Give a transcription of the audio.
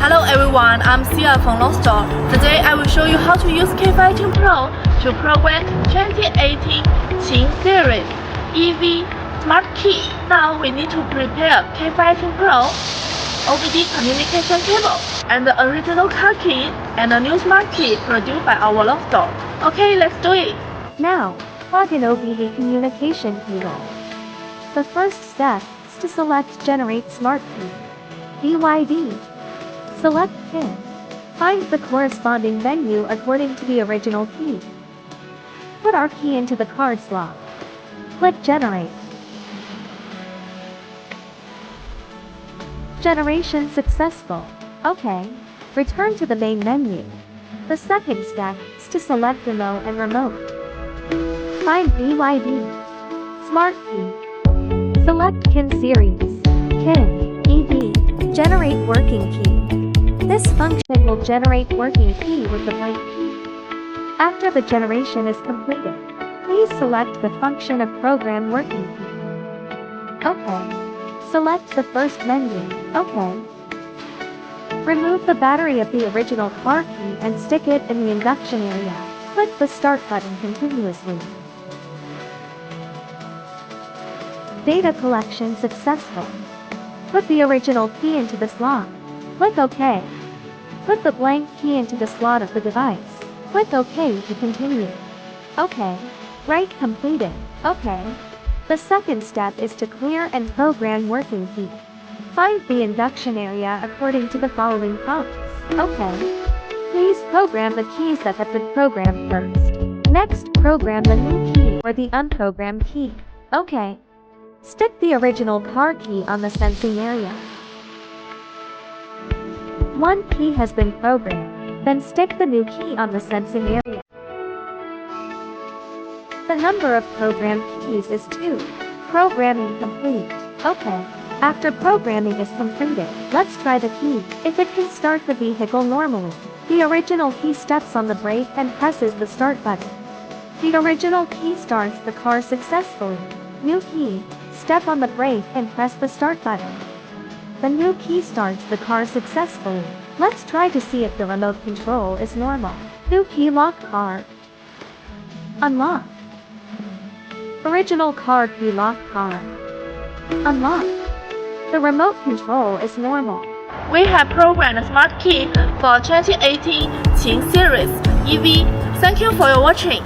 Hello everyone, I'm Sia from Lonsdor. Today I will show you how to use K518PRO to program 2018 Qin series EV Smart Key. Now we need to prepare K518PRO, OBD communication cable, and the original car key and a new smart key produced by our Lonsdor. Okay, let's do it. Now, plug in OBD communication cable. The first step is to select Generate Smart Key. BYD. Select PIN. Find the corresponding menu according to the original key. Put our key into the card slot. Click Generate. Generation successful. OK. Return to the main menu. The second step is to select Remote and Remote. Find BYD. Smart Key. Select PIN series. PIN. EV. Generate working key. This function will generate working key with the blank key. After the generation is completed, please select the function of Program Working Key. OK. Select the first menu. OK. Remove the battery of the original car key and stick it in the induction area. Click the Start button continuously. Data collection successful. Put the original key into the slot. Click OK. Put the blank key into the slot of the device. Click OK to continue. OK. Write completed. OK. The second step is to clear and program working key. Find the induction area according to the following prompts. OK. Please program the keys that have been programmed first. Next, program the new key or the unprogrammed key. OK. Stick the original car key on the sensing area. One key has been programmed, then stick the new key on the sensing area. The number of programmed keys is 2. Programming complete. OK. After programming is completed, let's try the key. If it can start the vehicle normally, the original key steps on the brake and presses the start button. The original key starts the car successfully. New key, step on the brake and press the start button. The new key starts the car successfully. Let's try to see if the remote control is normal. New key lock car. Unlock. Original car key lock car. Unlock. The remote control is normal. We have programmed a smart key for 2018 Qin series EV. Thank you for your watching.